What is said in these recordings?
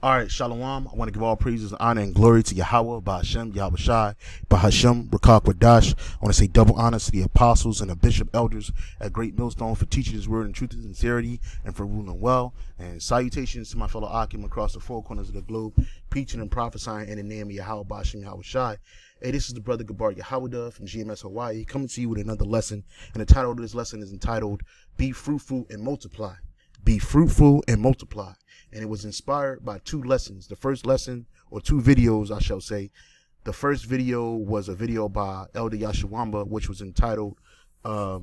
All right, Shalom. I want to give all praises, honor, and glory to Yahweh, Ba'Hashem, Yahweh Shai, Ba'Hashem, Rakak Wadash. I want to say double honor to the apostles and the bishop elders at Great Millstone for teaching his word in truth and sincerity and for ruling well. And salutations to my fellow Akim across the four corners of the globe, preaching and prophesying in the name of Yahweh, Ba'Hashem, Yahweh Shai. Hey, this is the brother Gabar Yahweh from GMS Hawaii, coming to you with another lesson. And the title of this lesson is entitled, Be Fruitful and Multiply. Be fruitful and multiply. And it was inspired by two lessons. The first lesson, or two videos, I shall say. The first video was a video by Elder Yashawamba, which was entitled Our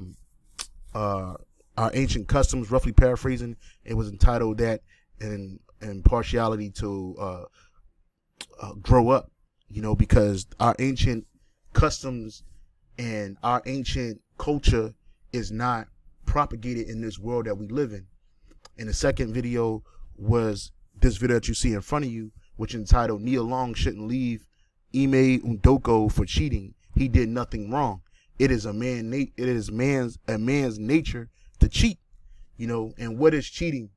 Ancient Customs, roughly paraphrasing. It was entitled that in partiality to grow up, because our ancient customs and our ancient culture is not propagated in this world that we live in. And the second video was this video that you see in front of you, which entitled Nia Long Shouldn't Leave Ime Undoko for Cheating. He did nothing wrong. It is a man's nature to cheat, and what is cheating?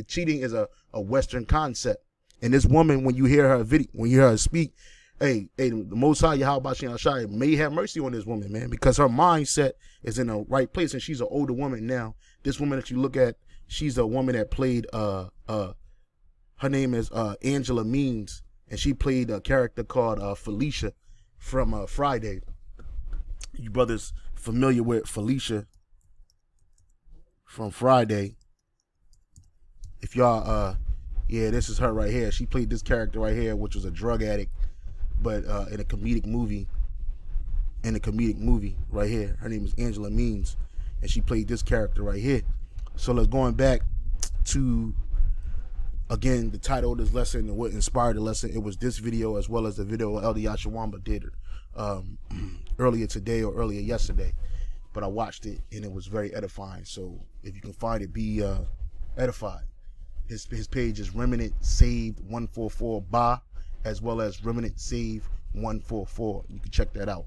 Cheating is a Western concept. And this woman, when you hear her speak, hey, the Most High Yahweh Shai may have mercy on this woman, man, because her mindset is in the right place, and she's an older woman now. This woman that you look at, she's a woman that played, her name is Angela Means, and she played a character called Felicia from Friday. You brothers familiar with Felicia from Friday? If y'all, yeah, this is her right here. She played this character right here, which was a drug addict, but in a comedic movie. Right here. Her name is Angela Means, and she played this character right here. So let's going back to, again, the title of this lesson and what inspired the lesson. It was this video as well as the video Elder Yashawamba did earlier today or earlier yesterday. But I watched it and it was very edifying. So if you can find it, be edified. His page is Remnant Saved 144 Ba, as well as Remnant Save 144. You can check that out.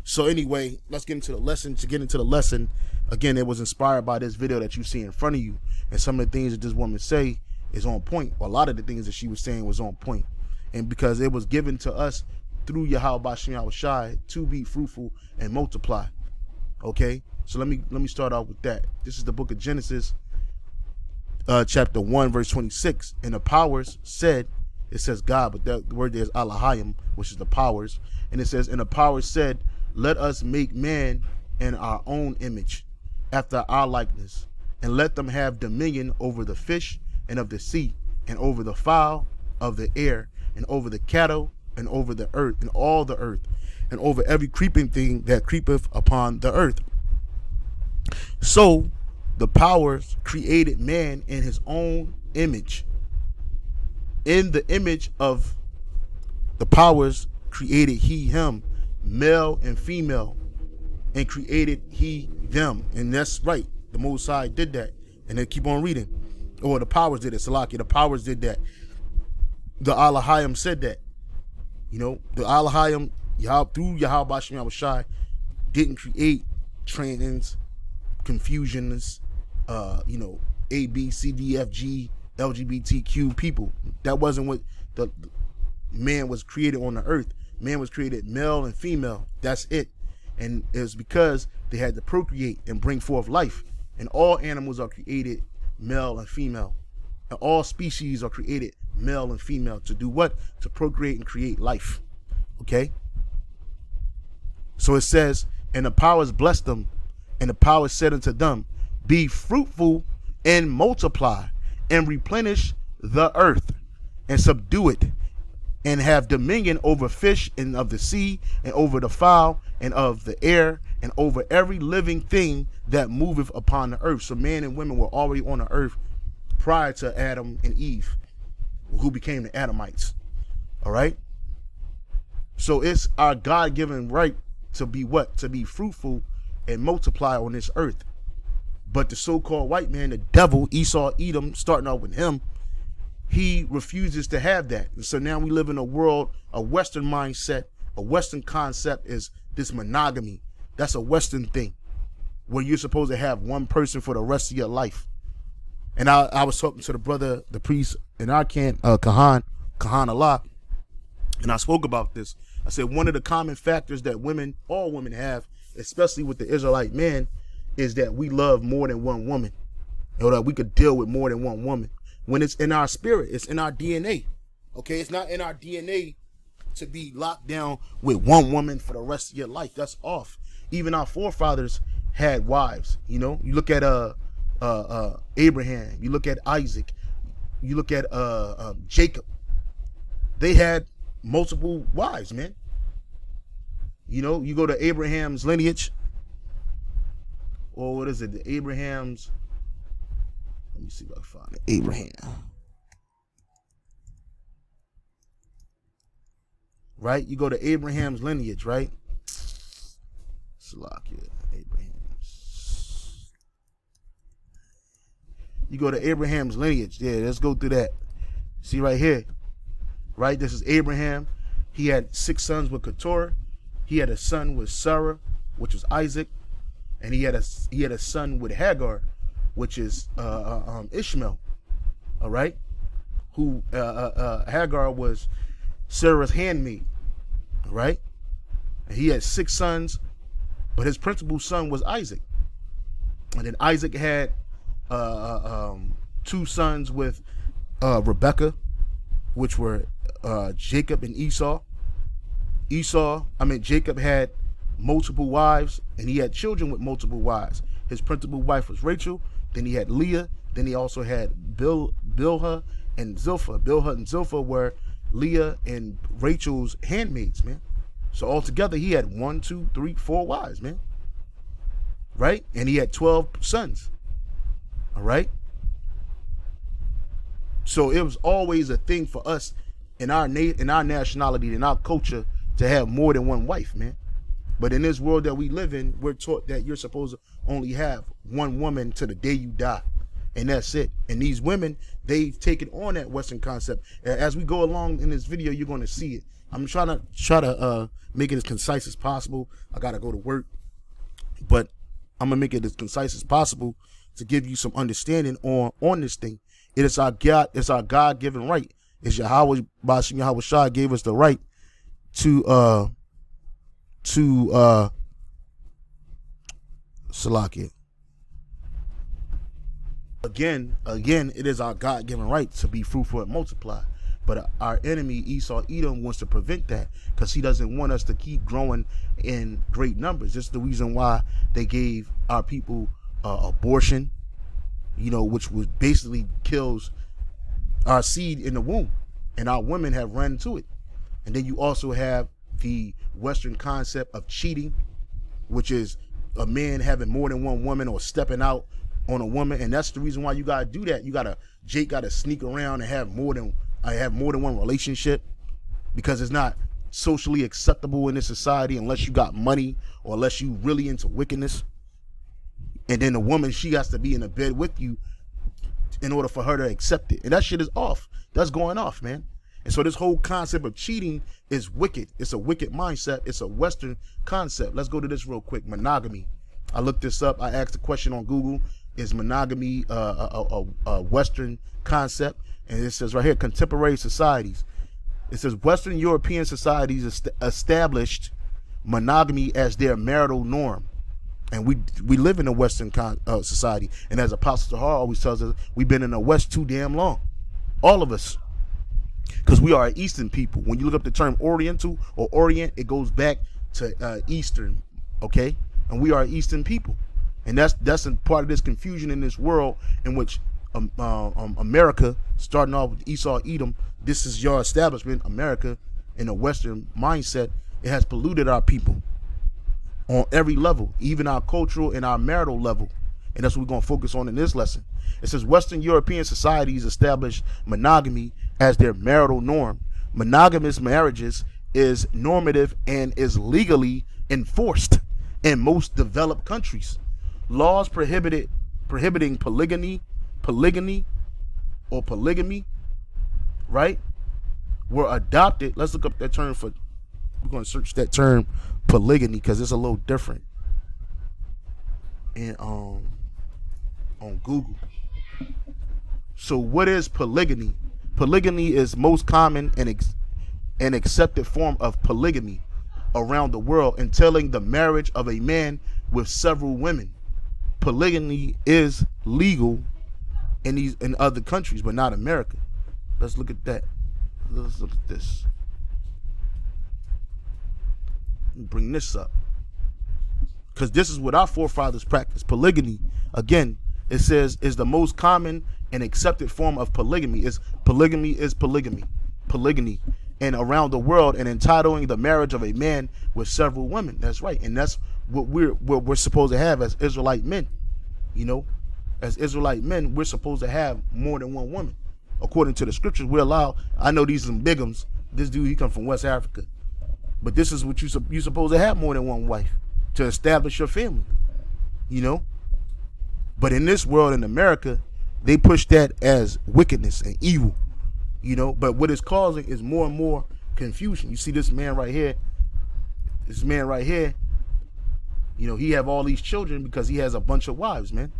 So anyway, let's get into the lesson. To get into the lesson, again, it was inspired by this video that you see in front of you. And some of the things that this woman say is on point. A lot of the things that she was saying was on point. And because it was given to us through Yahweh Ba'Hashem Yahweh Shai to be fruitful and multiply. Okay? So let me start out with that. This is the book of Genesis, chapter 1, verse 26. And the powers said, it says God, but that word there is Elohim, which is the powers. And it says, and the powers said, let us make man in our own image, after our likeness, and let them have dominion over the fish and of the sea, and over the fowl of the air, and over the cattle, and over the earth, and all the earth, and over every creeping thing that creepeth upon the earth. So the powers created man in his own image. In the image of the powers created he him, male and female, and created he them. And that's right, the Most High did that. And they keep on reading, or the powers did it. Salaki, the powers did that. The Elohim said that. The Elohim, through Yahweh Ba'Hashem Yahweh Shai, didn't create trans, confusions, A, B, C, D, F, G, LGBTQ people. That wasn't what the man was created on the earth. Man was created male and female. That's it. And it was because they had to procreate and bring forth life. And all animals are created male and female. And all species are created male and female. To do what? To procreate and create life. Okay? So it says, and the powers blessed them, and the powers said unto them, be fruitful and multiply, and replenish the earth, and subdue it, and have dominion over fish and of the sea, and over the fowl and of the air, and over every living thing that moveth upon the earth. So man and women were already on the earth prior to Adam and Eve, who became the Adamites. All right? So it's our God-given right to be what? To be fruitful and multiply on this earth. But the so-called white man, the devil, Esau, Edom, starting out with him, he refuses to have that. And so now we live in a world, a Western mindset, a Western concept is this monogamy. That's a Western thing, where you're supposed to have one person for the rest of your life. And I was talking to the brother, the priest in our camp, Kahan Allah, and I spoke about this. I said one of the common factors that all women have, especially with the Israelite man, is that we love more than one woman. Or that we could deal with more than one woman. When it's in our spirit, it's in our DNA. Okay, it's not in our DNA to be locked down with one woman for the rest of your life. That's off. Even our forefathers had wives. You know, you look at Abraham, you look at Isaac, you look at Jacob. They had multiple wives, man. You know, you go to Abraham's lineage, or what is it? The Abraham's. Let me see if I can find it. Abraham. Right? You go to Abraham's lineage, right? Salakia, Abraham's. You go to Abraham's lineage. Yeah, let's go through that. See right here. Right? This is Abraham. He had 6 sons with Keturah. He had a son with Sarah, which was Isaac. And he had a son with Hagar, which is Ishmael. All right? Who Hagar was Sarah's handmaid. All right? And he had 6 sons, but his principal son was Isaac. And then Isaac had 2 sons with Rebekah, which were Jacob and Esau. Jacob had multiple wives, and he had children with multiple wives. His principal wife was Rachel. Then he had Leah. Then he also had Bilhah and Zilpah. Bilhah and Zilpah were Leah and Rachel's handmaids, man. So altogether, he had 1, 2, 3, 4 wives, man. Right? And he had 12 sons. All right? So it was always a thing for us in our nationality, in our culture, to have more than one wife, man. But in this world that we live in, we're taught that you're supposed to only have one woman to the day you die. And that's it. And these women, they've taken on that Western concept. As we go along in this video, you're going to see it. I'm trying to make it as concise as possible. I got to go to work. But I'm going to make it as concise as possible to give you some understanding on this thing. It is our God-given right. It's Yahweh, Bashim Yahweh Shah gave us the right to Salakia. Again, it is our God-given right to be fruitful and multiply. But our enemy, Esau Edom, wants to prevent that because he doesn't want us to keep growing in great numbers. This is the reason why they gave our people abortion, which was basically kills our seed in the womb. And our women have run to it. And then you also have the Western concept of cheating, which is a man having more than one woman or stepping out on a woman. And that's the reason why you gotta do that. Jake gotta sneak around and have more than one relationship, because it's not socially acceptable in this society unless you got money or unless you really into wickedness. And then the woman, she has to be in a bed with you in order for her to accept it. And that shit is off. That's going off, man. And so this whole concept of cheating is wicked. It's a wicked mindset. It's a Western concept. Let's go to this real quick. Monogamy. I looked this up. I asked a question on Google. Is monogamy a Western concept? And it says right here, contemporary societies. It says Western European societies established monogamy as their marital norm. And we live in a Western society. And as Apostle Tahar always tells us, we've been in the West too damn long. All of us. Because we are Eastern people. When you look up the term Oriental or Orient, it goes back to Eastern, okay? And we are Eastern people. And that's a part of this confusion in this world in which America, starting off with Esau Edom, this is your establishment, America, in a Western mindset. It has polluted our people on every level, even our cultural and our marital level. And that's what we're going to focus on in this lesson. It says Western European societies established monogamy as their marital norm. Monogamous marriages is normative and is legally enforced in most developed countries. Laws prohibiting polygamy, right, were adopted. Let's look up that term we're going to search that term polygamy because it's a little different. And on Google. So what is polygamy? Polygamy is most common and accepted form of polygamy around the world, entailing the marriage of a man with several women. Polygamy is legal in other countries, but not America. Let's look at that. Let's look at this. Bring this up, because this is what our forefathers practiced. Polygamy, again, it says, is the most common and accepted form of polygamy. Polygamy, and around the world, and entitling the marriage of a man with several women. That's right, and that's what we're supposed to have as Israelite men. You know, as Israelite men, we're supposed to have more than one woman, according to the scriptures. We're allowed. I know these are some bigums. This dude, he come from West Africa. But this is what you're supposed to have more than one wife to establish your family, you know. But in this world, in America, they push that as wickedness and evil, you know. But what it's causing is more and more confusion. You see this man right here, you know, he have all these children because he has a bunch of wives, man.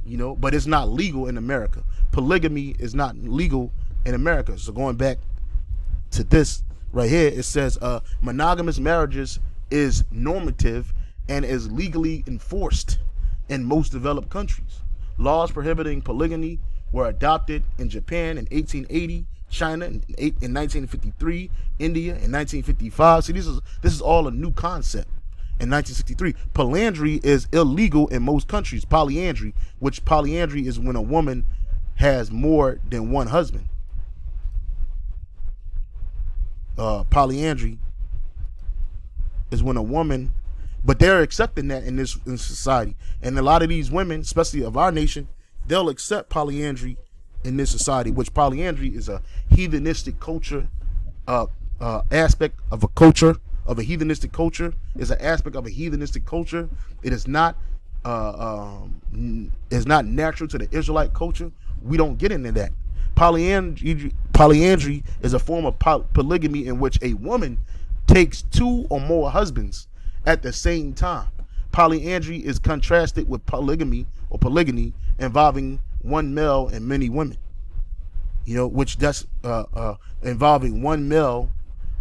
You know, but it's not legal in America. Polygamy is not legal in America. So going back to this, right here, it says monogamous marriages is normative and is legally enforced in most developed countries. Laws prohibiting polygamy were adopted in Japan in 1880, China in 1953, India in 1955. See, this is all a new concept. In 1963, polyandry is illegal in most countries. Polyandry is when a woman has more than one husband. Polyandry is when a woman, but they're accepting that in society, and a lot of these women, especially of our nation, they'll accept polyandry in this society, which polyandry is a heathenistic culture, aspect of a culture, of a heathenistic culture, is an aspect of a heathenistic culture. It is not natural to the Israelite culture. We don't get into that. Polyandry is a form of polygamy in which a woman takes two or more husbands at the same time. Polyandry is contrasted with polygamy involving one male and many women. You know, which that's involving one male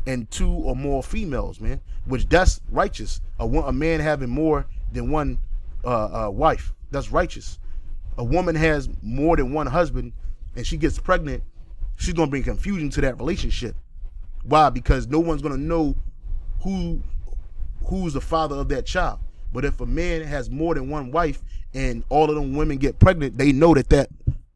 and two or more females, man. Which that's righteous. A man having more than one wife, that's righteous. A woman has more than one husband and she gets pregnant, she's going to bring confusion to that relationship. Why? Because no one's going to know who's the father of that child. But if a man has more than one wife and all of them women get pregnant, they know that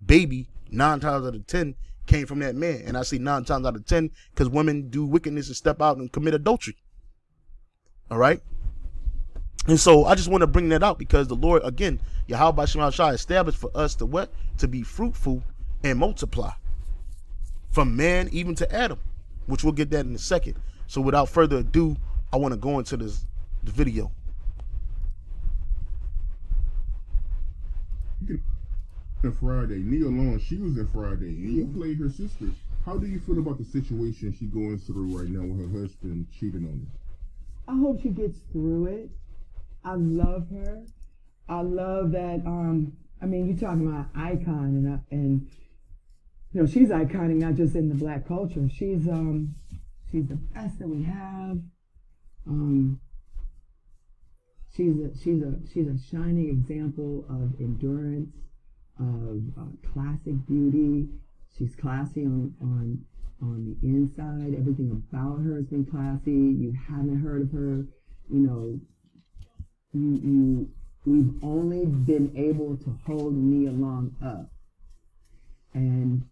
baby 9 times out of 10 came from that man. And I say 9 times out of 10 because women do wickedness and step out and commit adultery. All right? And so I just want to bring that out because the Lord, again, Yahweh Shema Shai established for us to what? To be fruitful and multiply. From man even to Adam, which we'll get that in a second. So without further ado, I want to go into the video. In Friday, Nia Long, she was in Friday, and you played her sister. How do you feel about the situation she's going through right now with her husband cheating on her? I hope she gets through it. I love her. I love that. I mean, you're talking about icon, and you know, she's iconic not just in the black culture. She's the best that we have. She's a shining example of endurance, of classic beauty. She's classy on the inside. Everything about her has been classy. You haven't heard of her, you know. We've only been able to hold Nia Long up, and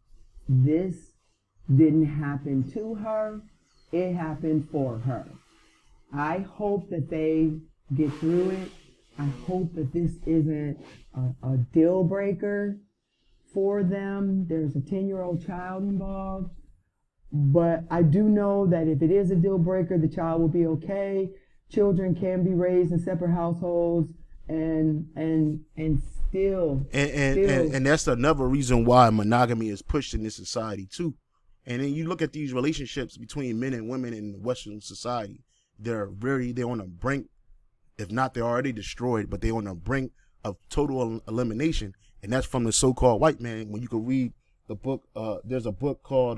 this didn't happen to her. It happened for her. I hope that they get through it. I hope that this isn't a deal breaker for them. There's a 10-year-old child involved. But I do know that if it is a deal breaker, the child will be okay. Children can be raised in separate households and still. And that's another reason why monogamy is pushed in this society too. And then you look at these relationships between men and women in Western society. They're on the brink. If not, they're already destroyed, but they're on the brink of total elimination. and that's from the so-called white man. When you can read the book, there's a book called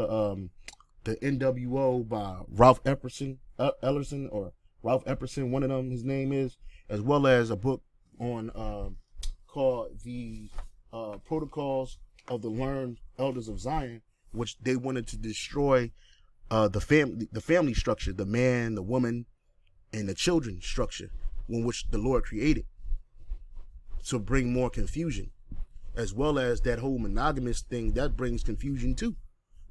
the NWO by Ralph Ellerson, or Ralph Epperson, one of them, his name is, as well as a book on called the Protocols of the Learned Elders of Zion, which they wanted to destroy the family structure, the man, the woman, and the children structure, in which the Lord created, to bring more confusion, as well as that whole monogamous thing that brings confusion too,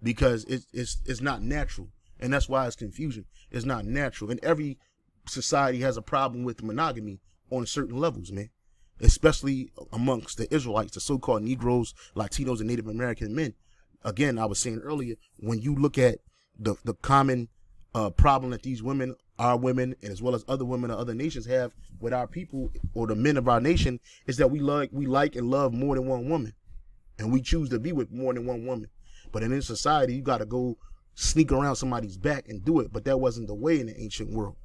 because it's not natural, and that's why it's confusion. It's not natural, and every society has a problem with monogamy on certain levels, man, especially amongst the Israelites, the so-called Negroes, Latinos, and Native American men. Again, I was saying earlier, when you look at the common problem that these women, our women, and as well as other women of other nations have with our people, or the men of our nation, is that we like and love more than one woman, and we choose to be with more than one woman. But in this society, you got to go sneak around somebody's back and do it. But that wasn't the way in the ancient world.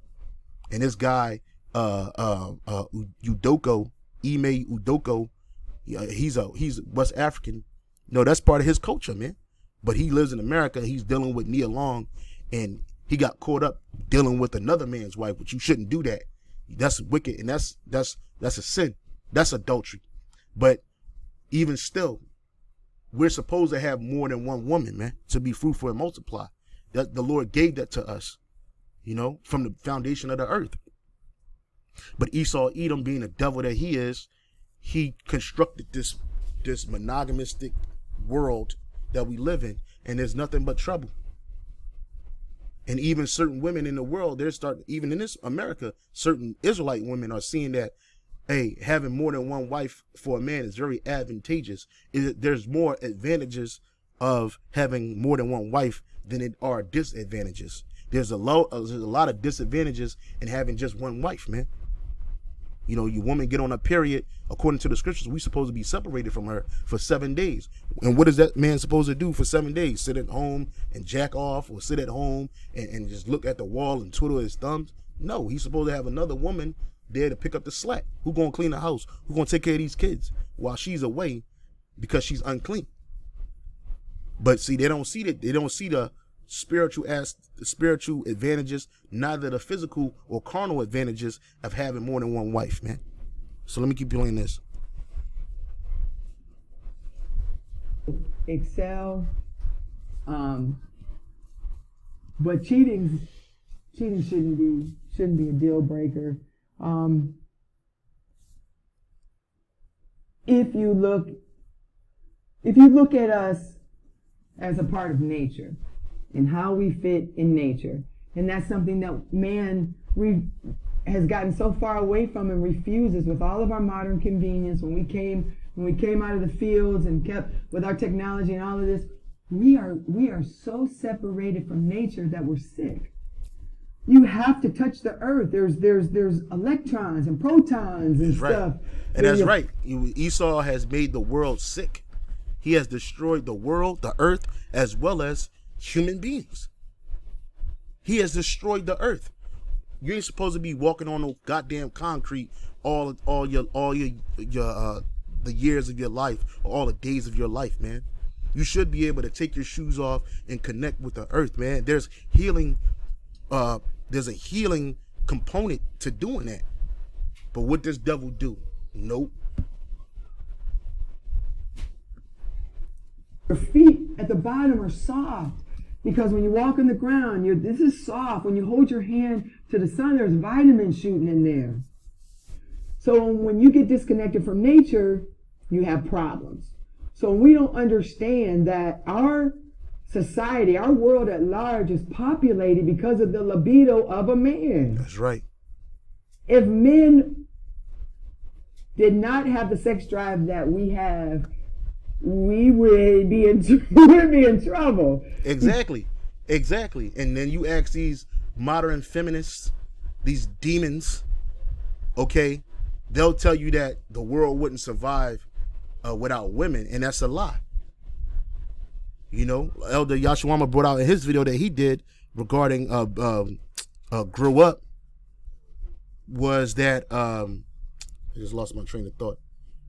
And this guy, Udoko, Ime Udoko, he's West African. No, that's part of his culture, man. But he lives in America. He's dealing with Nia Long, and he got caught up dealing with another man's wife, which you shouldn't do that. That's wicked, and that's a sin. That's adultery. But even still, we're supposed to have more than one woman, man, to be fruitful and multiply. That the Lord gave that to us, from the foundation of the earth. But Esau, Edom, being the devil that he is, he constructed this monogamistic world that we live in, and there's nothing but trouble. And even certain women in the world, even in this America, certain Israelite women are seeing that, hey, having more than one wife for a man is very advantageous. There's more advantages of having more than one wife than it are disadvantages. There's a lot of disadvantages in having just one wife, man. Your woman get on a period, according to the scriptures, we supposed to be separated from her for 7 days. And what is that man supposed to do for 7 days? Sit at home and jack off, or sit at home and just look at the wall and twiddle his thumbs? No, he's supposed to have another woman there to pick up the slack. Who gonna clean the house? Who gonna take care of these kids while she's away because she's unclean? But see, they don't see that. They don't see the spiritual advantages, neither the physical or carnal advantages of having more than one wife, man. So let me keep playing this. Excel, but cheating shouldn't be a deal breaker. If you look at us as a part of nature and how we fit in nature, and that's something that man has gotten so far away from and refuses with all of our modern convenience. When we came out of the fields and kept with our technology and all of this, we are so separated from nature that we're sick. You have to touch the earth. There's electrons and protons and stuff. And that's right. Esau has made the world sick. He has destroyed the world, the earth, as well as human beings. He has destroyed the earth. You ain't supposed to be walking on no goddamn concrete all your the years of your life, or all the days of your life, man. You should be able to take your shoes off and connect with the earth, man. There's healing. There's a healing component to doing that. But what does devil do? Nope. Your feet at the bottom are soft because when you walk on the ground, this is soft. When you hold your hand to the sun, there's vitamins shooting in there. So when you get disconnected from nature, you have problems. So we don't understand that our society, our world at large, is populated because of the libido of a man. That's right. If men did not have the sex drive that we have, we would be in trouble. Exactly. And then you ask these modern feminists, these demons, okay, they'll tell you that the world wouldn't survive without women, and that's a lie. Elder Yashawama brought out in his video that he did regarding grow up, was that I just lost my train of thought,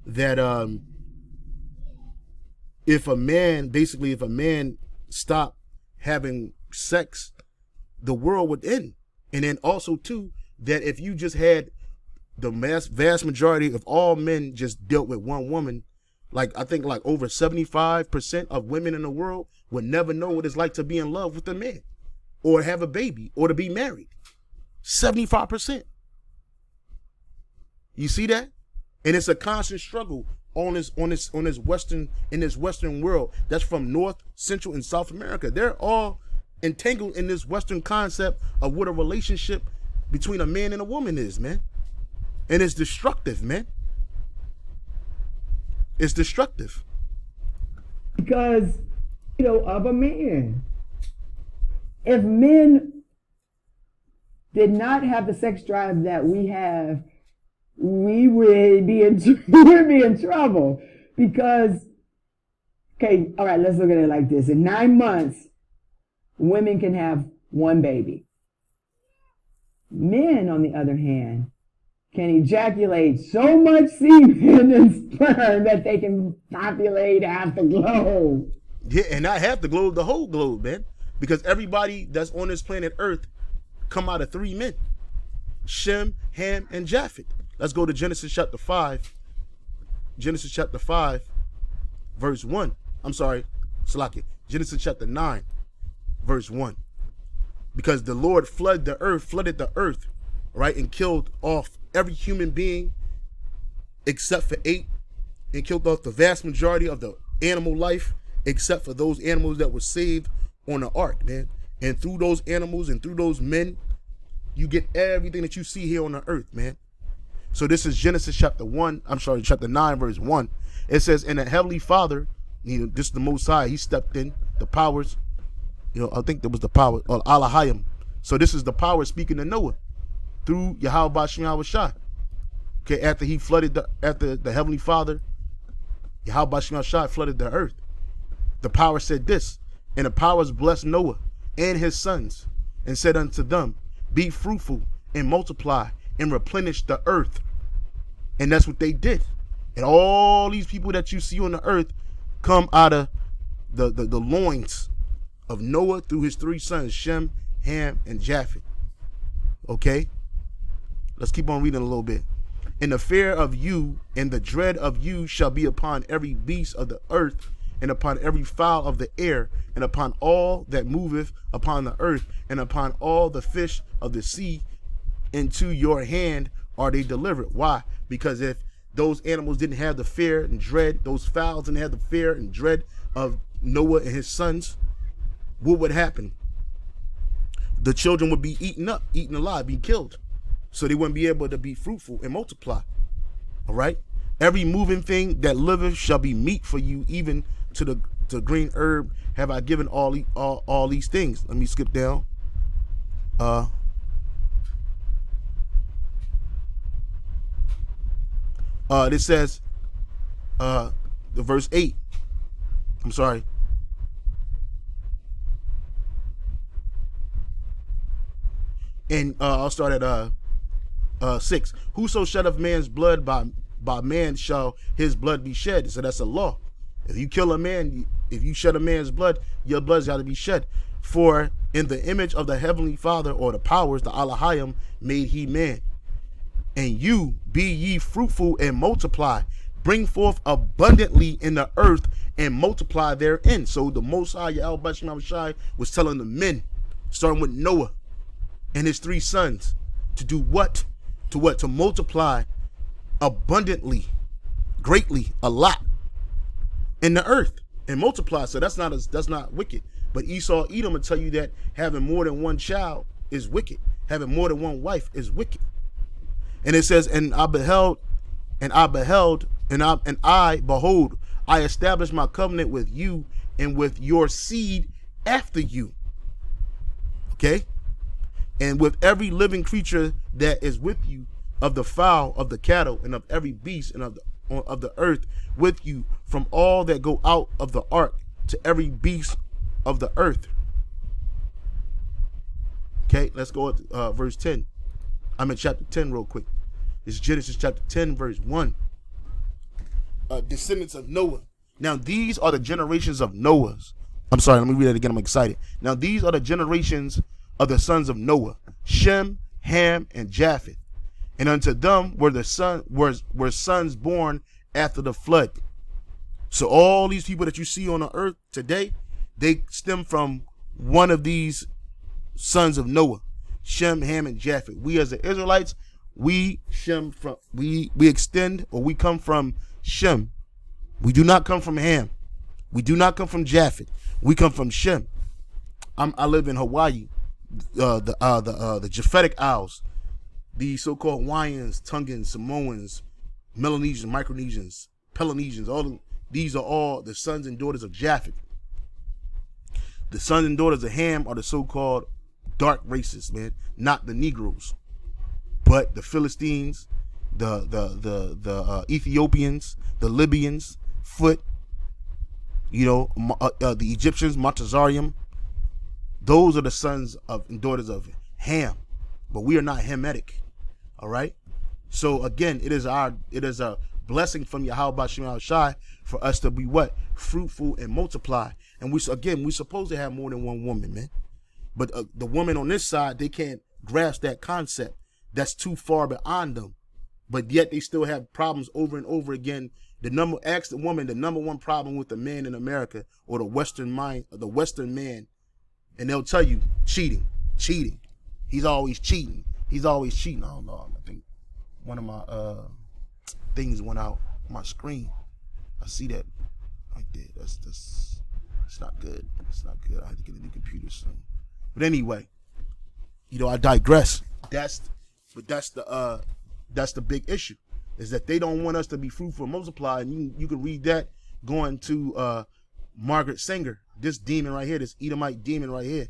that if a man stopped having sex, the world would end. And then also too, that if you just had the vast majority of all men just dealt with one woman, like I think like over 75% of women in the world would never know what it's like to be in love with a man or have a baby or to be married. 75%. You see that? And it's a constant struggle in this Western world that's from North, Central, and South America. They're all entangled in this Western concept of what a relationship between a man and a woman is, man. And it's destructive, man. It's destructive. Because, of a man. If men did not have the sex drive that we have, we would be in trouble. Because, okay, all right, let's look at it like this. In 9 months, women can have one baby. Men, on the other hand, can ejaculate so much semen and sperm that they can populate half the globe. Yeah, and not half the globe, the whole globe, man. Because everybody that's on this planet Earth come out of 3 men. Shem, Ham, and Japheth. Let's go to Genesis chapter 5. Genesis chapter 5, verse 1. I'm sorry, Salakia. Genesis chapter 9, verse 1. Because the Lord flooded the earth, right, and killed off every human being except for 8, and killed off the vast majority of the animal life except for those animals that were saved on the ark, man. And through those animals and through those men, you get everything that you see here on the earth, man. So this is Genesis chapter 9, verse 1. It says, and the Heavenly Father, this is the Most High, he stepped in, the powers, I think there was the power, or Alahayim. So this is the power speaking to Noah through Yahweh Bashem Yahushai. Okay, after the Heavenly Father, Yahweh Bashem Yahushai flooded the earth. The power said this, and the powers blessed Noah and his sons, and said unto them, be fruitful and multiply and replenish the earth. And that's what they did. And all these people that you see on the earth come out of the loins of Noah through his 3 sons, Shem, Ham, and Japheth. Okay? Let's keep on reading a little bit. And the fear of you and the dread of you shall be upon every beast of the earth, and upon every fowl of the air, and upon all that moveth upon the earth, and upon all the fish of the sea. Into your hand are they delivered. Why? Because if those animals didn't have the fear and dread, those fowls didn't have the fear and dread of Noah and his sons, what would happen? The children would be eaten alive, be killed. So they wouldn't be able to be fruitful and multiply. All right? Every moving thing that liveth shall be meat for you, even to the green herb have I given all these things. Let me skip down. This says, the verse 8. I'm sorry. And I'll start at 6. Whoso sheddeth man's blood, by man shall his blood be shed. So that's a law. If you kill a man, if you shed a man's blood, your blood's got to be shed. For in the image of the Heavenly Father, or the powers, the Alahayim, made he man. And you be ye fruitful and multiply, bring forth abundantly in the earth and multiply therein. So the Most High Yahweh Bashem Yahushai was telling the men, starting with Noah and his 3 sons, to do what? To multiply abundantly, greatly, a lot in the earth and multiply. So that's not wicked. But Esau Edom will tell you that having more than one child is wicked. Having more than one wife is wicked. And it says, and I behold, I established my covenant with you and with your seed after you. Okay? And with every living creature that is with you, of the fowl, of the cattle, and of every beast, and of the earth with you, from all that go out of the ark, to every beast of the earth. Okay, let's go to verse 10. I'm in chapter 10 real quick. It's Genesis chapter 10, verse 1. Descendants of Noah, Now these are the generations of Noah's. I'm sorry, let me read that again. I'm excited. Now these are the generations of the sons of Noah: Shem, Ham, and Japheth. And unto them were were sons born after the flood. So all these people that you see on the earth today, they stem from one of these sons of Noah: Shem, Ham, and Japheth. We as the Israelites, we extend, or we come from Shem. We do not come from Ham. We do not come from Japheth. We come from Shem. I live in Hawaii, the Japhetic Isles, the so-called Hawaiians, Tongans, Samoans, Melanesians, Micronesians, Polynesians. These are all the sons and daughters of Japheth. The sons and daughters of Ham are the so-called dark races, man, not the Negroes, but the Philistines, the Ethiopians, the Libyans, Foot, the Egyptians, Montezarium. Those are the sons of and daughters of Ham, but we are not Hamitic. All right. So again, it is a blessing from Yahweh Shem Shai for us to be what? Fruitful and multiply. And we're supposed to have more than one woman, man. But the woman on this side, they can't grasp that concept. That's too far beyond them. But yet they still have problems over and over again. Ask the woman the number one problem with the man in America, or the Western mind, or the Western man, and they'll tell you cheating. He's always cheating. I don't know. I think one of my things went out on my screen. I see that right there. That's not good. It's not good. I have to get a new computer soon. But anyway, I digress. That's the big issue, is that they don't want us to be fruitful and multiply. And you can read that going to Margaret Sanger, this demon right here, this Edomite demon right here,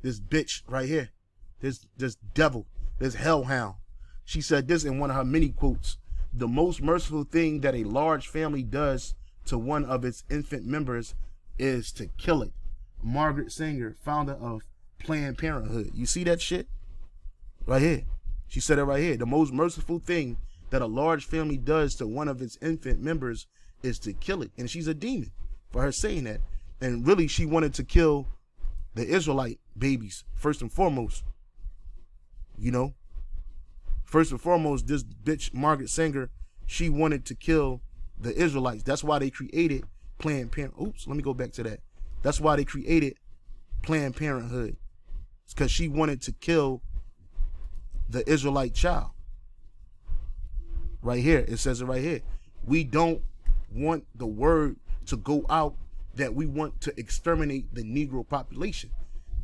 this bitch right here, this devil, this hellhound. She said this in one of her many quotes: "The most merciful thing that a large family does to one of its infant members is to kill it." Margaret Sanger, founder of Planned Parenthood. You see that shit? Right here. She said it right here. The most merciful thing that a large family does to one of its infant members is to kill it. And she's a demon for her saying that. And really, she wanted to kill the Israelite babies, first and foremost. First and foremost, this bitch, Margaret Sanger, she wanted to kill the Israelites. That's why they created Planned Parenthood. Oops, let me go back to that. That's why they created Planned Parenthood. It's because she wanted to kill the Israelite child. Right here, it says it right here. We don't want the word to go out that we want to exterminate the Negro population.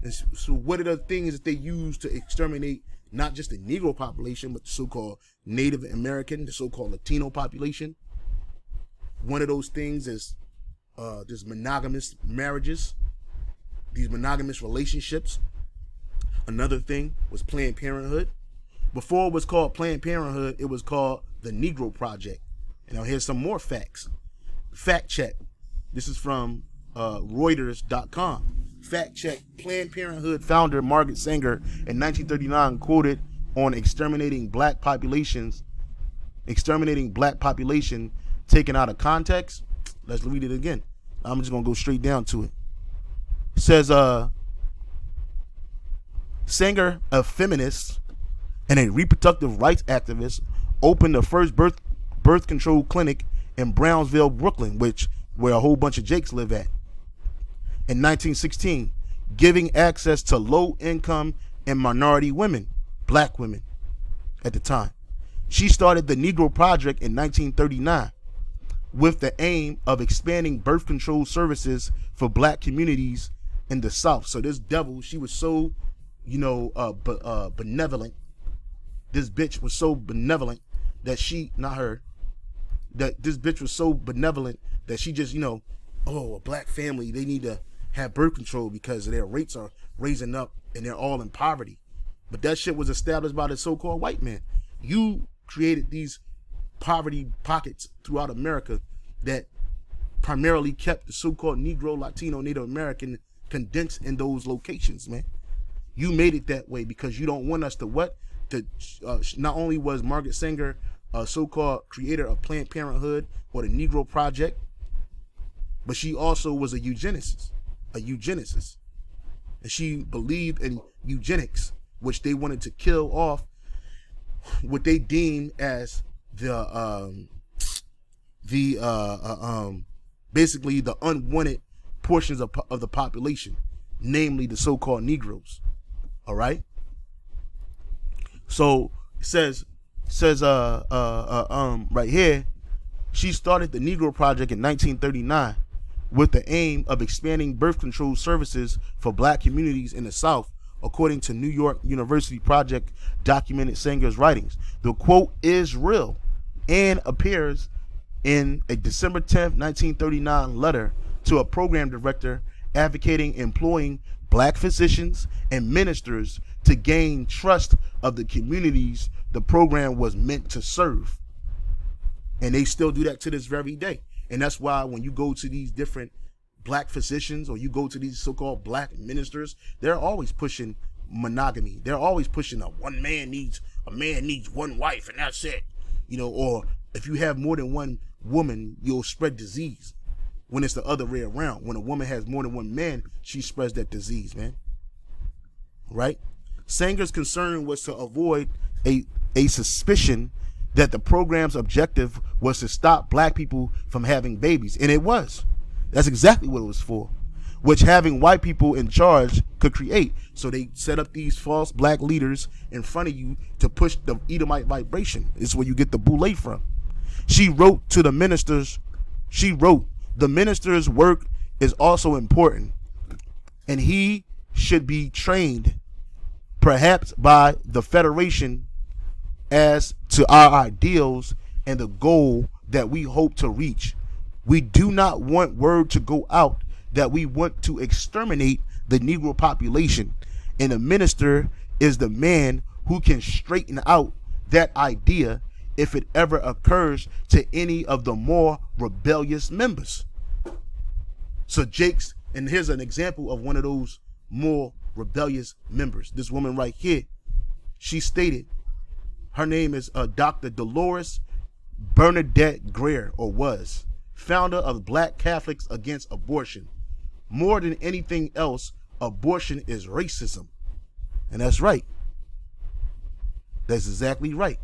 And so what are the things that they use to exterminate not just the Negro population, but the so-called Native American, the so-called Latino population? One of those things is this monogamous marriages, these monogamous relationships. Another thing was Planned Parenthood. Before it was called Planned Parenthood, it was called the Negro Project. And now here's some more facts. Fact check. This is from Reuters.com. Fact check. Planned Parenthood founder Margaret Sanger in 1939 quoted on exterminating black population taken out of context. Let's read it again. I'm just gonna go straight down to it. It says Sanger, a feminist and a reproductive rights activist, opened the first birth control clinic in Brownsville, Brooklyn, where a whole bunch of Jakes live at. In 1916, giving access to low-income and minority women, black women at the time. She started the Negro Project in 1939 with the aim of expanding birth control services for black communities in the South. So this devil, she was so, benevolent. This bitch was so benevolent that this bitch was so benevolent that she just, a black family, they need to have birth control because their rates are raising up and they're all in poverty. But that shit was established by the so-called white man. You created these poverty pockets throughout America that primarily kept the so-called Negro, Latino, Native American condensed in those locations, man. You made it that way because you don't want us to what? Not only was Margaret Sanger a so-called creator of Planned Parenthood or the Negro Project, but she also was a eugenicist. And she believed in eugenics, which they wanted to kill off what they deemed as basically the unwanted portions of the population, namely the so-called Negroes. All right. So it says right here, she started the Negro Project in 1939 with the aim of expanding birth control services for black communities in the South. According to New York University Project documented Sanger's writings, the quote is real and appears in a December 10th, 1939 letter to a program director advocating employing black physicians and ministers to gain trust of the communities the program was meant to serve. And they still do that to this very day. And that's why when you go to these different black physicians or you go to these so-called black ministers, they're always pushing monogamy. They're always pushing a man needs one wife and that's it. You know, or if you have more than one woman, you'll spread disease. When it's the other way around. When a woman has more than one man, she spreads that disease, man. Right? Sanger's concern was to avoid a suspicion that the program's objective was to stop black people from having babies. And it was. That's exactly what it was for. Which having white people in charge could create. So they set up these false black leaders in front of you to push the Edomite vibration. It's where you get the boule from. She wrote to the ministers, the minister's work is also important, and he should be trained, perhaps by the Federation, as to our ideals and the goal that we hope to reach. We do not want word to go out that we want to exterminate the Negro population, and the minister is the man who can straighten out that idea if it ever occurs to any of the more rebellious members. So Jake's, and here's an example of one of those more rebellious members. This woman right here, she stated, her name is Dr. Dolores Bernadette Greer, or was, founder of Black Catholics Against Abortion. More than anything else, abortion is racism. And that's right. That's exactly right.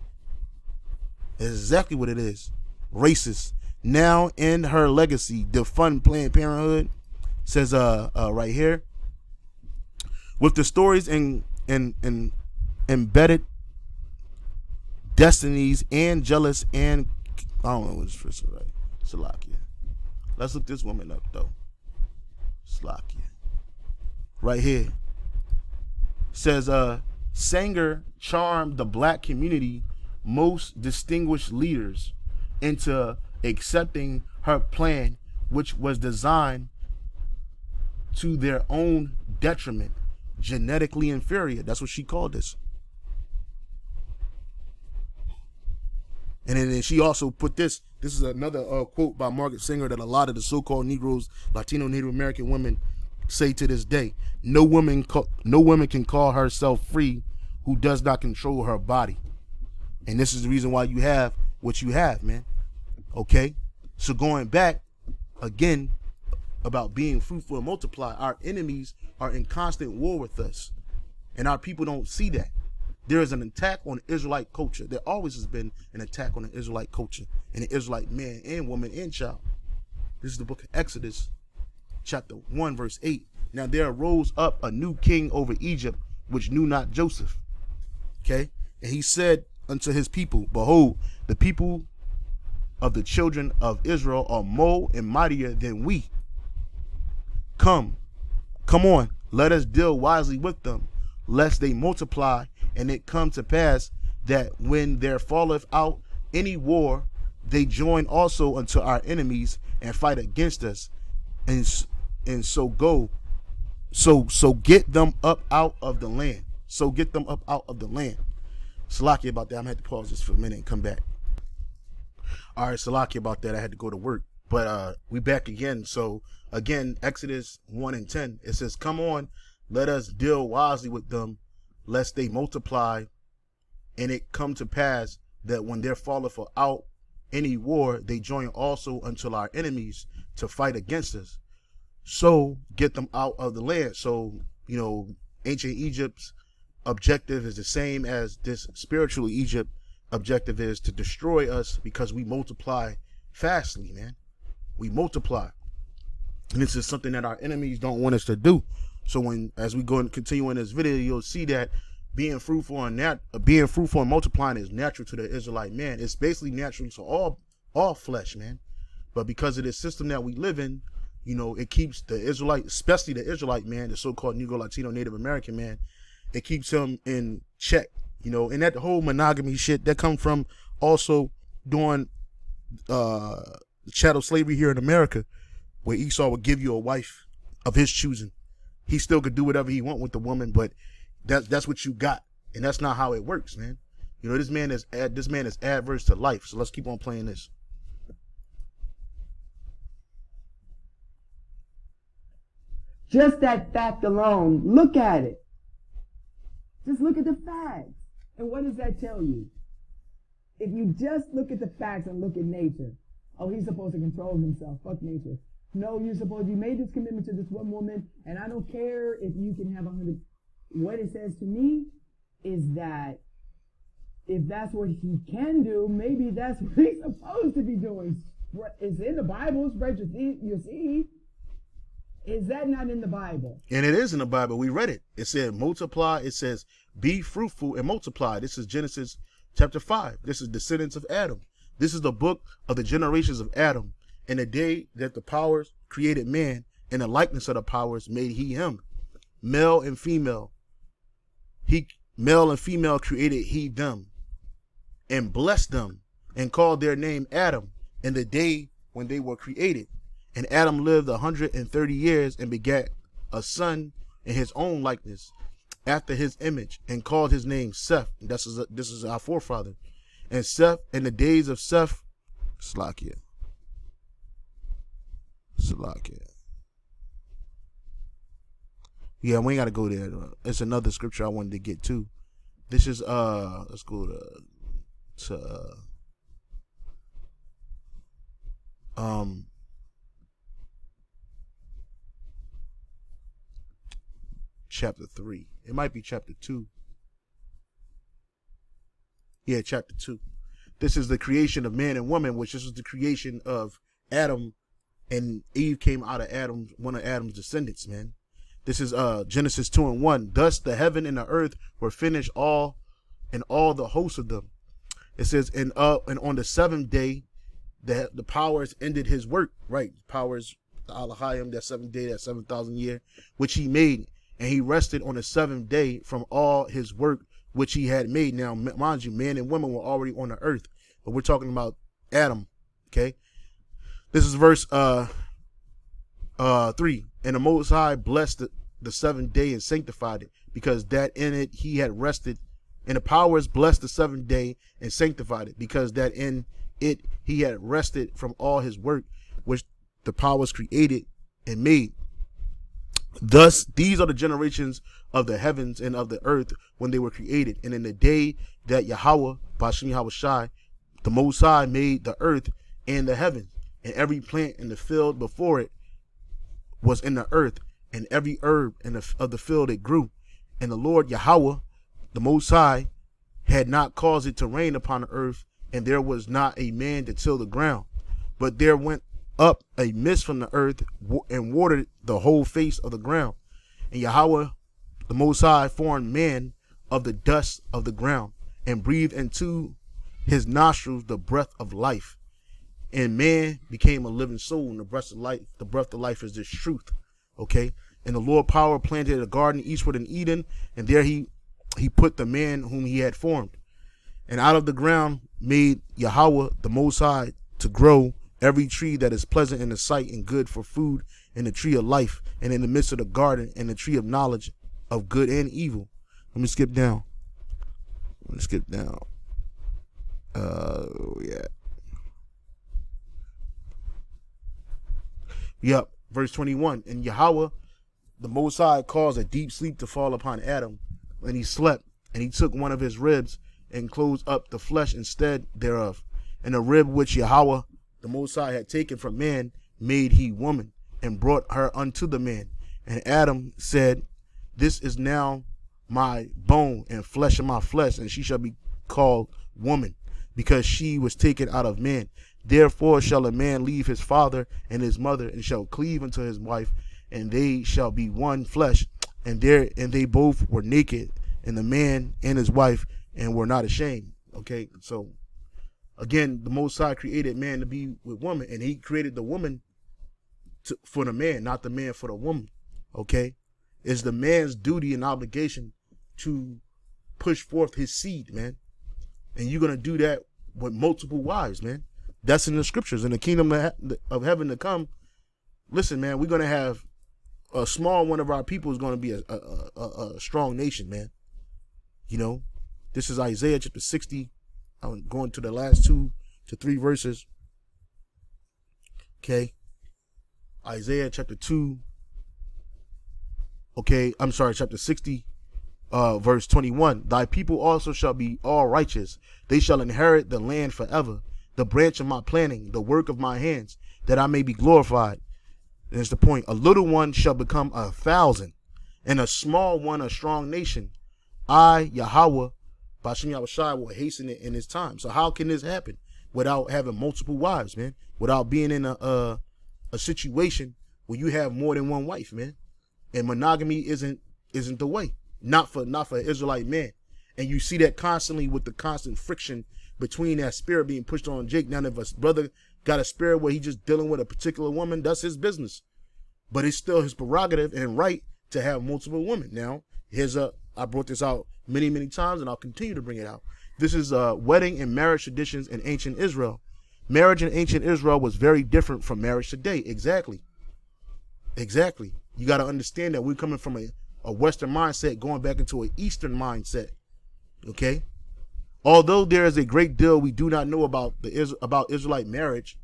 That's exactly what it is. Racist. Now in her legacy, defund Planned Parenthood, says right here, with the stories and embedded destinies and jealous and I don't know what's first right. Salakia. Let's look this woman up though. Salakia. Right here. Says Sanger charmed the black community most distinguished leaders into accepting her plan, which was designed to their own detriment, genetically inferior. That's what she called this. And then she also put this is another quote by Margaret Sanger that a lot of the so-called Negroes, Latino, Native American women say to this day. No woman can call herself free who does not control her body. And this is the reason why you have what you have, man. Okay? So going back, again, about being fruitful and multiply, our enemies are in constant war with us. And our people don't see that. There is an attack on Israelite culture. There always has been an attack on the Israelite culture and the Israelite man and woman and child. This is the book of Exodus, chapter 1, verse 8. Now there arose up a new king over Egypt, which knew not Joseph. Okay? And he said unto his people, behold, the people of the children of Israel are more and mightier than we. Come on, let us deal wisely with them, lest they multiply, and it come to pass that when there falleth out any war, they join also unto our enemies and fight against us, and so go. So get them up out of the land. So get them up out of the land. Salaki about that. I'm gonna have to pause this for a minute and come back. All right, Salaki about that. I had to go to work, but we back again. So again, Exodus 1 and 10. It says, "Come on, let us deal wisely with them, lest they multiply, and it come to pass that when there falleth out any war, they join also until our enemies to fight against us. So get them out of the land. So, ancient Egypt's objective is the same as this spiritual Egypt objective is, to destroy us, because we multiply fastly, man. We multiply. And this is something that our enemies don't want us to do. So as we go and continue in this video, you'll see that being fruitful and multiplying is natural to the Israelite man. It's basically natural to all flesh, man. But because of this system that we live in, it keeps the Israelite, especially the Israelite man, the so-called Negro, Latino, Native American man, it keeps him in check, and that whole monogamy shit that comes from also during chattel slavery here in America, where Esau would give you a wife of his choosing. He still could do whatever he want with the woman, but that's what you got, and that's not how it works, man. This man is adverse to life. So let's keep on playing this. Just that fact alone, look at it. Just look at the facts. And what does that tell you? If you just look at the facts and look at nature, oh, he's supposed to control himself. Fuck nature. No, you made this commitment to this one woman, and I don't care if you can have 100. What it says to me is that if that's what he can do, maybe that's what he's supposed to be doing. It's in the Bible. Spread your seed. Is that not in the Bible? And it is in the Bible. We read it. It said multiply. It says be fruitful and multiply. This is Genesis chapter 5. This is descendants of Adam. This is the book of the generations of Adam. In the day that the powers created man, in the likeness of the powers made he him. Male and female. Male and female created he them, and blessed them, and called their name Adam in the day when they were created. And Adam lived 130 years and begat a son in his own likeness, after his image, and called his name Seth. This is our forefather. And Seth, in the days of Seth, Slakia. Yeah, we ain't got to go there. It's another scripture I wanted to get to. This is let's go to chapter 3. It might be chapter 2. Yeah, chapter 2. This is the creation of man and woman, which this is the creation of Adam, and Eve came out of Adam, one of Adam's descendants, man. This is Genesis 2:1. Thus the heaven and the earth were finished, all the hosts of them. It says, and on the seventh day, the powers ended his work. Right, powers, the Alahayim, that seventh day, that 7,000 year, which he made, and he rested on the seventh day from all his work which he had made. Now, mind you, man and women were already on the earth, but we're talking about Adam. Okay, this is verse 3. And the Most High blessed the seventh day and sanctified it, because that in it he had rested. And the powers blessed the seventh day and sanctified it, because that in it he had rested from all his work which the powers created and made. Thus, these are the generations of the heavens and of the earth when they were created. And in the day that Yahweh, Bashem Yahushai, the Most High, made the earth and the heavens, and every plant in the field before it was in the earth, and every herb of the field it grew. And the Lord Yahweh, the Most High, had not caused it to rain upon the earth, and there was not a man to till the ground. But there went up a mist from the earth and watered the whole face of the ground. And Yahweh, the Most High, formed man of the dust of the ground, and breathed into his nostrils the breath of life. And man became a living soul. And the breath of life is this truth. Okay. And the Lord power planted a garden eastward in Eden, and there he put the man whom he had formed. And out of the ground made Yahweh the Most High to grow every tree that is pleasant in the sight and good for food, and the tree of life, and in the midst of the garden, and the tree of knowledge of good and evil. Let me skip down. Yeah. Yep. Verse 21. And Yahweh, the Most High, caused a deep sleep to fall upon Adam, and he slept, and he took one of his ribs and closed up the flesh instead thereof. And the rib which Yahweh, the Most High, had taken from man, made he woman, and brought her unto the man. And Adam said, this is now my bone and flesh of my flesh, and she shall be called woman, because she was taken out of man. Therefore shall a man leave his father and his mother, and shall cleave unto his wife, and they shall be one flesh. And they both were naked, and the man and his wife, and were not ashamed. Okay, so again, the Most High created man to be with woman, and he created the woman for the man, not the man for the woman. Okay, it's the man's duty and obligation to push forth his seed, man. And you're going to do that with multiple wives, man. That's in the scriptures. In the kingdom of heaven to come, listen, man, we're going to have a small one of our people is going to be a strong nation, man. You know, this is Isaiah chapter 60. I'm going to the last 2 to 3 verses. Okay. Isaiah chapter 2. Okay, I'm sorry, chapter 60, verse 21. Thy people also shall be all righteous. They shall inherit the land forever. The branch of my planting, the work of my hands, that I may be glorified. And it's the point. A little one shall become 1,000, and a small one a strong nation. I, Yahweh, Bashem Yahushai, will hasten it in his time. So how can this happen without having multiple wives, man? Without being in a situation where you have more than one wife, man? And monogamy isn't the way. Not for an Israelite man. And you see that constantly with the constant friction between that spirit being pushed on Jake. Now, if a brother got a spirit where he just dealing with a particular woman, that's his business. But it's still his prerogative and right to have multiple women. Now, I brought this out many, many times, and I'll continue to bring it out. This is wedding and marriage traditions in ancient Israel. Marriage in ancient Israel was very different from marriage today. Exactly. You got to understand that we're coming from a Western mindset going back into an Eastern mindset. Okay? Although there is a great deal we do not know about Israelite marriage,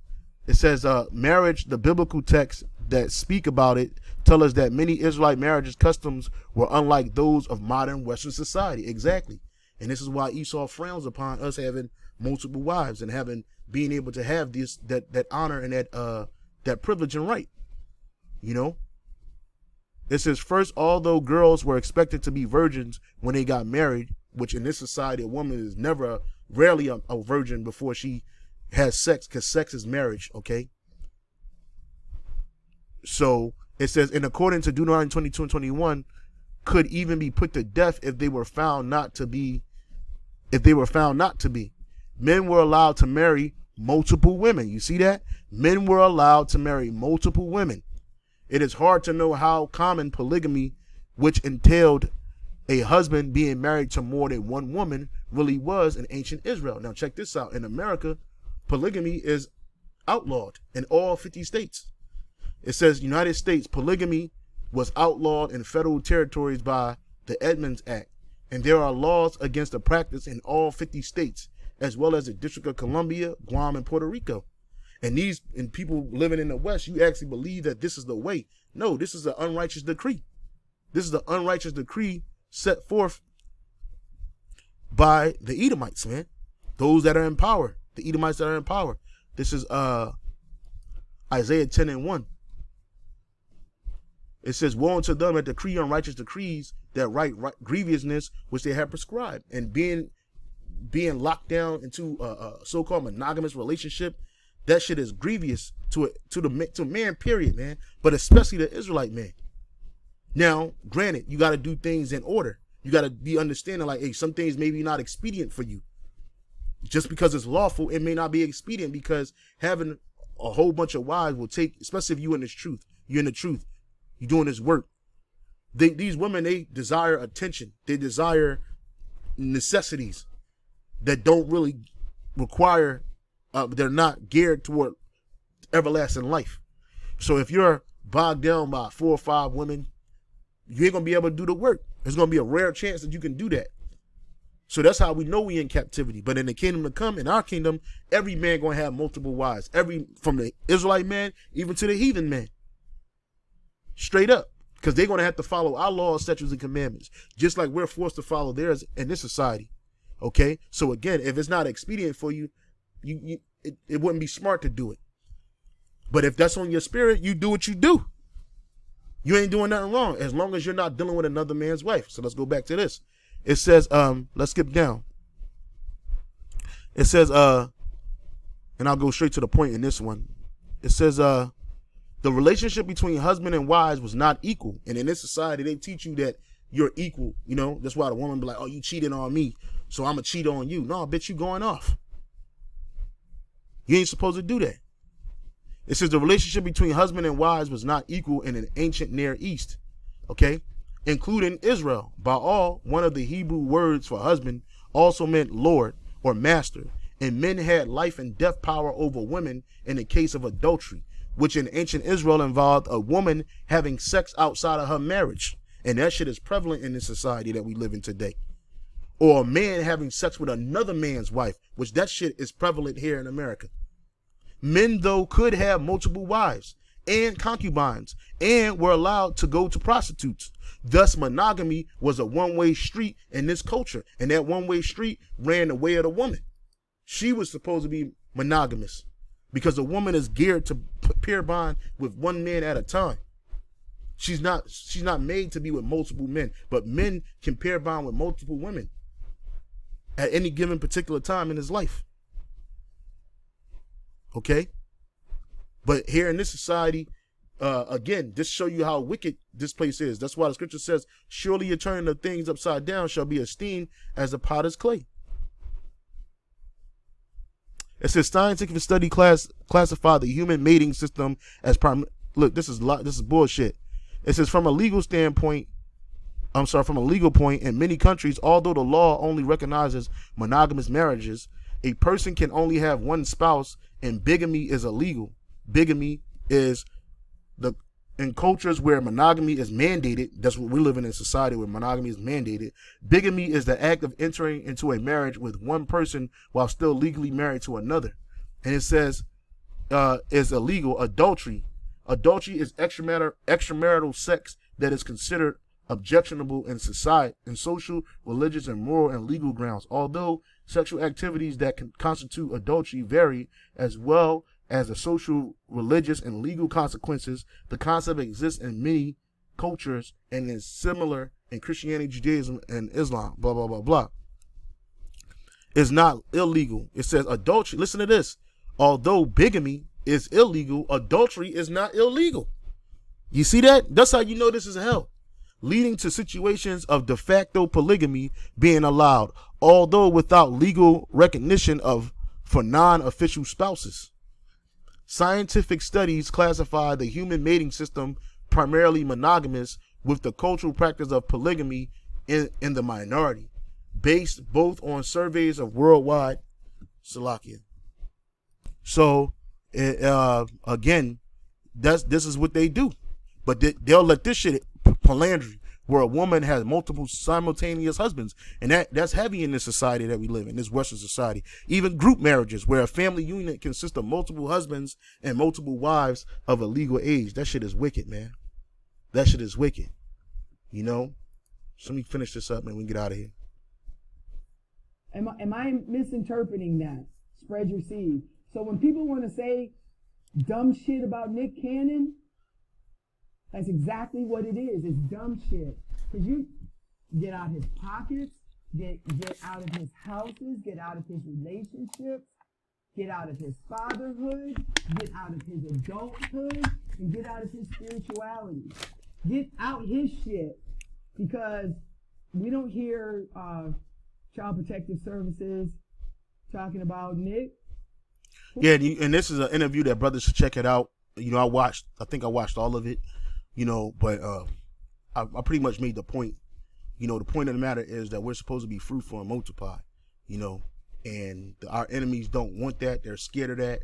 it says marriage, the biblical texts that speak about it tell us that many Israelite marriages customs were unlike those of modern Western society. Exactly. And this is why Esau frowns upon us having multiple wives and being able to have that honor and that privilege and right. You know? It says, first, although girls were expected to be virgins when they got married, which in this society, a woman is rarely a virgin before she has sex, because sex is marriage, okay? So it says, in according to Deuteronomy 22 and 21, could even be put to death if they were found not to be. Men were allowed to marry multiple women. You see that? Men were allowed to marry multiple women. It is hard to know how common polygamy, which entailed a husband being married to more than one woman, really was in ancient Israel. Now check this out. In America, polygamy is outlawed in all 50 states. It says United States, polygamy was outlawed in federal territories by the Edmunds Act. And there are laws against the practice in all 50 states, as well as the District of Columbia, Guam, and Puerto Rico. And people living in the West, you actually believe that this is the way. No, this is an unrighteous decree. This is the unrighteous decree set forth by the Edomites, man. Those that are in power. The Edomites that are in power. This is Isaiah 10 and 1. It says, woe unto them that decree unrighteous decrees, that right grievousness which they have prescribed. And being locked down into a so-called monogamous relationship, that shit is grievous to man, period, man. But especially the Israelite man. Now, granted, you got to do things in order. You got to be understanding, like, hey, some things may be not expedient for you. Just because it's lawful, it may not be expedient, because having a whole bunch of wives will take, especially if you're in the truth. You're doing this work. These women, they desire attention. They desire necessities that don't really require, they're not geared toward everlasting life. So if you're bogged down by 4 or 5 women, you ain't going to be able to do the work. There's going to be a rare chance that you can do that. So that's how we know we in captivity. But in the kingdom to come, in our kingdom, every man going to have multiple wives. From the Israelite man, even to the heathen man. Straight up. Because they're going to have to follow our laws, statutes, and commandments. Just like we're forced to follow theirs in this society. Okay? So again, if it's not expedient for you, it wouldn't be smart to do it. But if that's on your spirit, you do what you do. You ain't doing nothing wrong as long as you're not dealing with another man's wife. So let's go back to this. It says, let's skip down. It says, and I'll go straight to the point in this one. It says, the relationship between husband and wives was not equal. And in this society, they teach you that you're equal. You know, that's why the woman be like, oh, you cheated on me, so I'm going to cheat on you. No, bitch, you going off. You ain't supposed to do that. It says the relationship between husband and wives was not equal in an ancient Near East, okay, including Israel. Baal, one of the Hebrew words for husband, also meant Lord or master, and men had life and death power over women in the case of adultery, which in ancient Israel involved a woman having sex outside of her marriage. And that shit is prevalent in the society that we live in today. Or a man having sex with another man's wife, which that shit is prevalent here in America. Men, though, could have multiple wives and concubines and were allowed to go to prostitutes. Thus, monogamy was a one-way street in this culture. And that one-way street ran the way of the woman. She was supposed to be monogamous because a woman is geared to pair bond with one man at a time. She's not made to be with multiple men, but men can pair bond with multiple women at any given particular time in his life. Okay? But here in this society, again, this show you how wicked this place is. That's why the scripture says, surely your turning of things upside down shall be esteemed as the potter's clay. It says scientific study classify the human mating system as look, this is bullshit. It says from a legal point, in many countries, although the law only recognizes monogamous marriages, a person can only have one spouse, and bigamy is illegal. Bigamy is in cultures where monogamy is mandated. That's what we live in society where monogamy is mandated. Bigamy is the act of entering into a marriage with one person while still legally married to another. And it says is illegal. Adultery is extramarital sex that is considered objectionable in society, in social, religious, and moral and legal grounds. Although sexual activities that can constitute adultery vary, as well as the social, religious, and legal consequences, the concept exists in many cultures and is similar in Christianity, Judaism, and Islam. Blah, blah, blah, blah. It's not illegal. It says adultery. Listen to this. Although bigamy is illegal, adultery is not illegal. You see that? That's how you know this is hell. Leading to situations of de facto polygamy being allowed, although without legal recognition for non-official spouses. Scientific studies classify the human mating system primarily monogamous, with the cultural practice of polygamy in the minority, based both on surveys of worldwide Salakia. So, again, this is what they do. But they'll let this shit polandry, where a woman has multiple simultaneous husbands, and that's heavy in this society that we live in, this Western society. Even group marriages, where a family unit consists of multiple husbands and multiple wives of a legal age. That shit is wicked, man. That shit is wicked. You know? So let me finish this up and we can get out of here. Am I misinterpreting that? Spread your seed. So when people want to say dumb shit about Nick Cannon, that's exactly what it is. It's dumb shit. Because you get out his pockets, get out of his houses, get out of his relationships, get out of his fatherhood, get out of his adulthood, and get out of his spirituality. Get out his shit, because we don't hear Child Protective Services talking about Nick. Yeah, and this is an interview that brothers should check it out. You know, I think I watched all of it. You know, but I pretty much made the point. You know, the point of the matter is that we're supposed to be fruitful and multiply. You know, and our enemies don't want that. They're scared of that.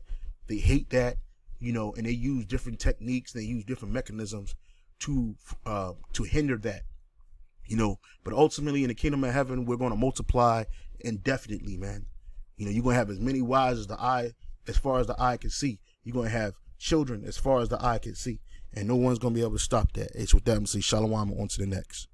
They hate that. You know, and they use different techniques. They use different mechanisms to hinder that. You know, but ultimately in the kingdom of heaven, we're going to multiply indefinitely, man. You know, you're going to have as many wives as far as the eye can see. You're going to have children as far as the eye can see. And no one's going to be able to stop that. It's with that. I'm going to say shalom, on to the next.